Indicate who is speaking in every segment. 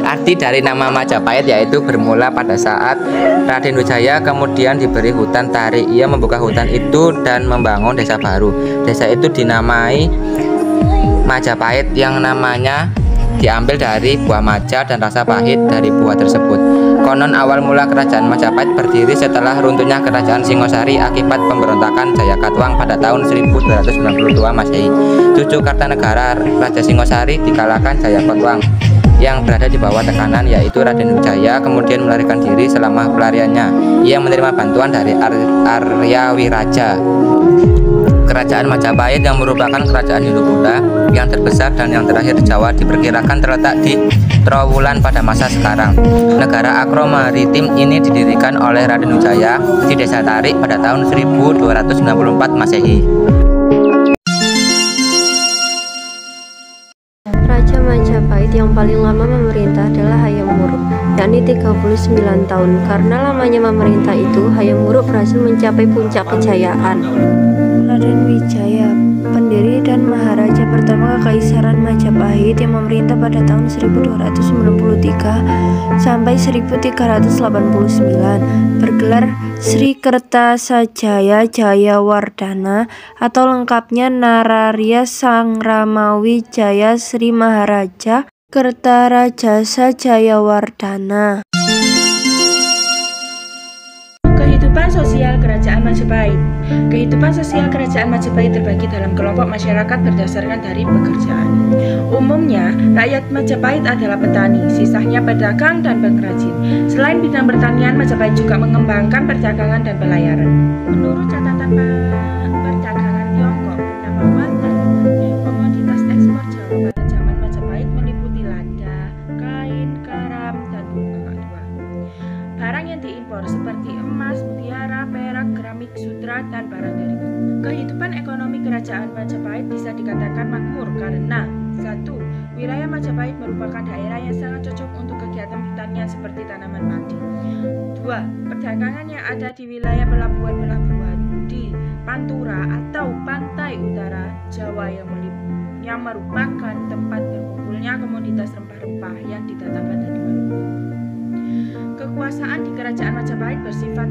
Speaker 1: Arti dari nama Majapahit yaitu bermula pada saat Raden Wijaya kemudian diberi hutan Tarik. Ia membuka hutan itu dan membangun desa baru. Desa itu dinamai Majapahit yang namanya diambil dari buah maja dan rasa pahit dari buah tersebut. Konon awal mula kerajaan Majapahit berdiri setelah runtuhnya kerajaan Singosari akibat pemberontakan Jayakatwang pada tahun 1292 Masehi. Cucu Kartanegara Raja Singosari dikalahkan Jayakatwang yang berada di bawah tekanan yaitu Raden Wijaya, kemudian melarikan diri. Selama pelariannya ia menerima bantuan dari Arya Wiraja. Kerajaan Majapahit yang merupakan kerajaan Hindu-Buddha yang terbesar dan yang terakhir di Jawa diperkirakan terletak di Trowulan pada masa sekarang. Negara Akro Maritim ini didirikan oleh Raden Wijaya di Desa Tarik pada tahun 1294 Masehi.
Speaker 2: Raja Majapahit yang paling lama memerintah adalah Hayam Wuruk, yakni 39 tahun. Karena lamanya memerintah itu, Hayam Wuruk berhasil mencapai puncak kejayaan. Raden Wijaya, pendiri dan maharaja pertama Kekaisaran Majapahit yang memerintah pada tahun 1293 sampai 1389, bergelar Sri Kertasajaya Jayawardhana atau lengkapnya Nararya Sangramawi Jaya Sri Maharaja Kertarajasa Jayawardhana.
Speaker 3: Kehidupan sosial Kerajaan Majapahit. Kehidupan sosial Kerajaan Majapahit terbagi dalam kelompok masyarakat berdasarkan dari pekerjaan. Umumnya, rakyat Majapahit adalah petani, sisanya pedagang dan pengrajin. Selain bidang pertanian, Majapahit juga mengembangkan perdagangan dan pelayaran. Menurut catatan perdagangan Tiongkok, penambahan komoditas ekspor Jawa pada zaman Majapahit meliputi lada, kain, garam, dan bunga kaktua. Barang yang diimpor seperti emas, mutiara, perak, keramik, sutra, dan barang dari kayu. Kehidupan ekonomi Kerajaan Majapahit bisa dikatakan makmur karena 1. Wilayah Majapahit merupakan daerah yang sangat cocok untuk kegiatan pertanian seperti tanaman padi. 2. Perdagangan yang ada di wilayah pelabuhan-pelabuhan di Pantura atau pantai utara Jawa yang merupakan tempat berkumpulnya komoditas rempah-rempah yang didatangkan dari Maluku. Kekuasaan di Kerajaan Majapahit bersifat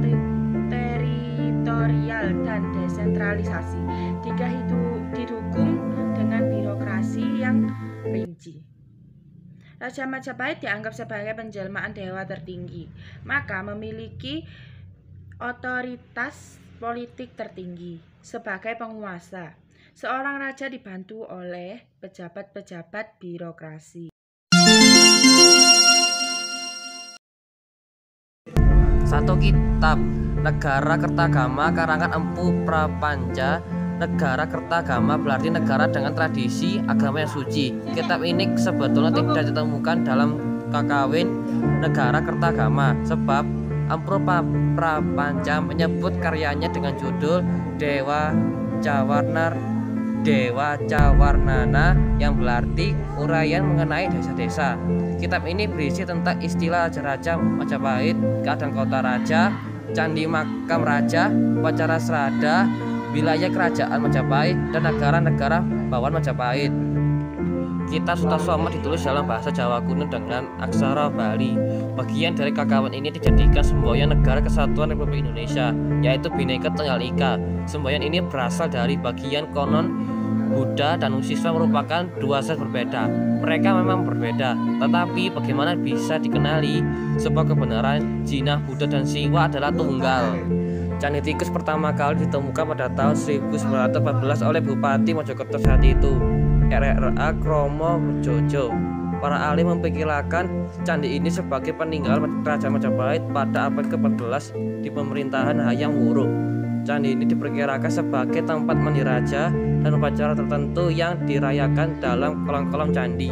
Speaker 3: teritorial dan desentralisasi, didukung dengan birokrasi yang rinci. Raja Majapahit dianggap sebagai penjelmaan dewa tertinggi, maka memiliki otoritas politik tertinggi sebagai penguasa. Seorang raja dibantu oleh pejabat-pejabat birokrasi.
Speaker 4: Satu kitab Negara Kertagama karangan Empu Prapanca. Negara Kertagama berarti negara dengan tradisi agama yang suci. Kitab ini sebetulnya tidak ditemukan dalam kakawin Negara Kertagama, sebab Empu Prapanca menyebut karyanya dengan judul Dewa Cawarnana yang berarti uraian mengenai desa-desa. Kitab ini berisi tentang istilah raja Majapahit, keadaan kota raja, candi makam raja, upacara serada, wilayah kerajaan Majapahit, dan negara-negara bawaan Majapahit. Kitab Sutasoma ditulis dalam bahasa Jawa kuno dengan aksara Bali. Bagian dari kakawin ini dijadikan semboyan Negara Kesatuan Republik Indonesia, yaitu Bhinneka Tunggal Ika. Semboyan ini berasal dari bagian konon Buddha dan Siswa merupakan dua set berbeda. Mereka memang berbeda, tetapi bagaimana bisa dikenali sebuah kebenaran Jinah, Buddha, dan Siwa adalah tunggal. Candi Tikus pertama kali ditemukan pada tahun 1914 oleh Bupati Mojokerto saat itu, RRA Kromo Jojo. Para ahli memperkirakan candi ini sebagai peninggalan Raja Majapahit pada abad ke-14 di pemerintahan Hayam Wuruk. Candi ini diperkirakan sebagai tempat mandi raja dan upacara tertentu yang dirayakan dalam kolong-kolong candi.